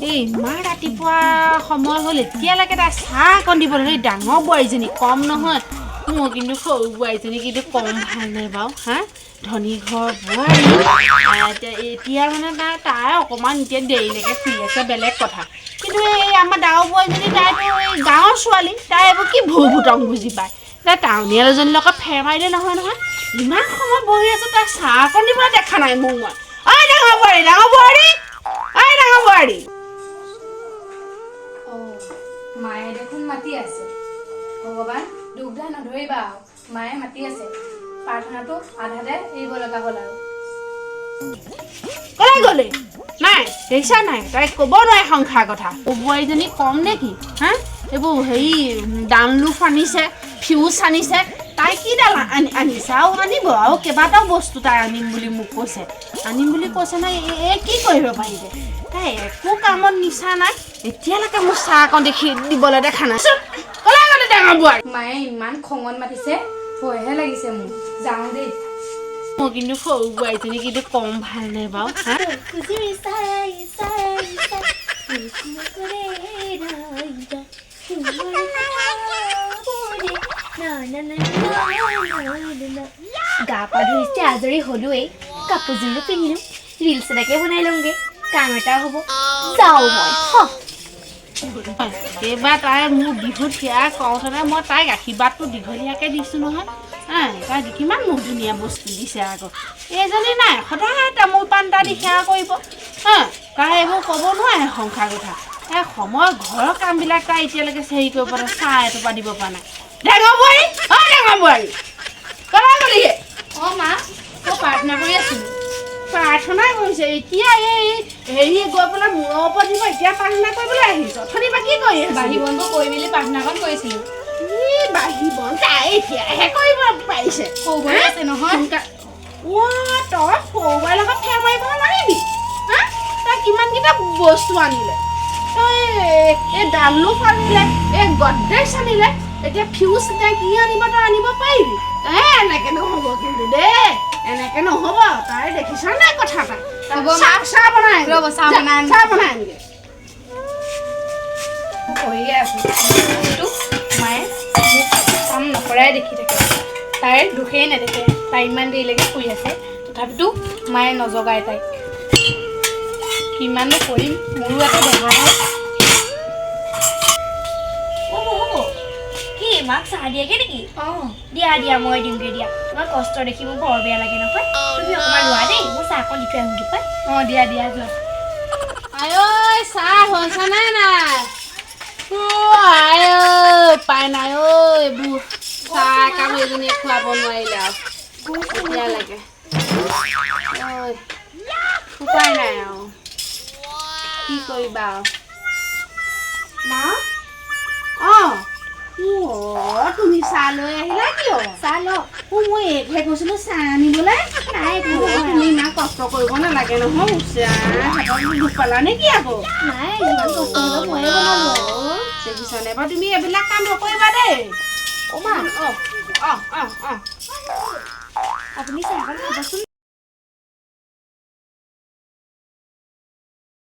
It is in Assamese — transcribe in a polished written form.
এই ইমান ৰাতিপুৱা সময় হ'ল এতিয়ালৈকে তাই চাহ অকণ দিব সেই ডাঙৰ বোৱাৰীজনী কম নহয় মোৰ কিন্তু সৰু বোৱাৰীজনী কিন্তু কম ভাল নাই বাৰু হা ধনী ঘৰ বোৱাৰী এতিয়া মানে তাই অকণমান এতিয়া দেৰিলৈকে শুই আছে বেলেগ কথা কিন্তু এই আমাৰ ডাঙৰ বোৱাৰীজনী তাইতো এই গাঁৱৰ ছোৱালী তাই এইবোৰ কি ভুটং বুজি পায় তাই টাউনীয়া এজনীৰ লগত ফেৰ মাৰিলে নহয় নহয় ইমান সময় বহি আছো তাই চাহ অকণ দিবলৈ দেখা নাই মোক মই ঐ ডাঙৰ বোৱাৰী ঐ ডাঙৰ বোৱাৰী মায়ে দেখোন মাতি আছে ভগৱান দুগ্ধা নধৰিবা মায়ে মাতি আছে প্ৰাৰ্থনাটো আধাতে এৰিব লগা হ'ল আৰু কলৈ গ'লে নাই দেখিছা নাই তাই ক'ব নোৱাৰে সংসাৰ কথা বোৱাৰীজনী কম নেকি হা এইবোৰ হেৰি ডাউনলোড আনিছে ফিউজ আনিছে তাই কি ডাল আনিছে আৰু আনিব আৰু কেইবাটাও বস্তু তাই আনিম বুলি মোক কৈছে নাই এই কি কৰিব পাৰিলে তাই একো কামত নিচা নাই এতিয়ালৈকে মোৰ চাহ অকণ দিবলৈ দেখা নাই কলৈ গ'লে ডাঙৰ বোৱাৰী মায়ে ইমান খঙত মাতিছে ভয়হে লাগিছে মোৰ যাওঁ দেই মোৰ কিন্তু সৰু বোৱাৰীজনী কিন্তু কম ভাল নাই বাৰু গা পা ধুইছে আজৰি হলোৱেই কাপোৰযোৰো পিন্ধিলো ৰিলছ এটাকে বনাই লওঁগে কাম এটা হ'ব যাওঁ মই এইবাৰ তাই মোৰ বিহুত সেয়া কওঁতেনে মই তাইক আশীৰ্বাদটো দীঘলীয়াকৈ দিছোঁ নহয় তাই কিমান মোক ধুনীয়া বস্তু দিছে আকৌ এইজনী নাই সদায় তামোল পাণ এটা দি সেৱা কৰিব তাই এইবোৰ ক'ব নোৱাৰে সংসাৰ কথা তাই সময় ঘৰৰ কামবিলাক তাই এতিয়ালৈকে হেৰি কৰিব পৰা চাহ এটোপা দিব পৰা নাই ডাঙৰ বোৱাৰী কলৈ গ'লিগে মা মই প্ৰাৰ্থনা কৰি আছিলোঁ প্ৰাৰ্থনা কৰিছে এতিয়া এই হেৰি গৈ পেলাই মূৰৰ ওপৰত দিব এতিয়া প্ৰাৰ্থনা কৰিবলৈ আহিছ অথনি বা কি কৰি আছে বাঢ়ি বন্ধ কৰি মেলি প্ৰাৰ্থনাখন কৰিছিলোঁ বাঢ়িব তাই এতিয়াহে কৰিব পাৰিছে সৌবাৰ আছে নহয় তই সৌবাৰ লগত ফেৰ মাৰিব নোৱাৰিবি তই কিমানকেইটা বস্তু আনিলে তই এই ডানলুপ আনিলে এই গড্ৰেজ আনিলে এতিয়া ফিউজ এতিয়া কি আনিব তই আনিব পাৰিবি এনেকে নহ'ব কিন্তু দেই এনেকে নহ'ব তাই দেখিছ নাই কথা চাহ বনাই আনিলে কৰিয়ে আছোঁ কিন্তু মায়ে মোক কাম নকৰাই দেখি থাকে তাইৰ দুখেই নেদেখে তাই ইমান দেৰিলৈকে শুই আছে তথাপিতো মায়ে নজগায় তাইক কিমানো কৰিম মোৰো এটা বেমাৰ হয় কি মাক চাহ দিয়াগে নেকি দিয়া মই দিমগে দিয়া তোমাৰ কষ্ট দেখি মোৰ বৰ বেয়া লাগে নহয় তুমি অকণমান লোৱা দেই মোৰ চাহ অকণ দি থৈ আহোঁগৈ পাই দিয়া যোৱা আই চাহ হৈছে নাই পাই নাই এইবোৰ চাহ কাম এজনীয়ে খুৱাব নোৱাৰিলে আৰু এতিয়া লাগে উপায় নাই আৰু কি কৰিবা আৰু মা তুমি চাহ লৈ আহিলা কিয় চাহ ল মই এইটোহে কৈছিলোঁ চাহ আনিবলৈ নাই তুমি ইমান কষ্ট কৰিব নালাগে নহয় দুখ পালা নে কি আকৌ নাই ইমান কষ্ট হ'লেও ময়ে বনালোঁ দেখিছানে বাৰু তুমি এইবিলাক কাম নকৰিবা দেই মা আপুনি আপুনি চাহখন খাবচোন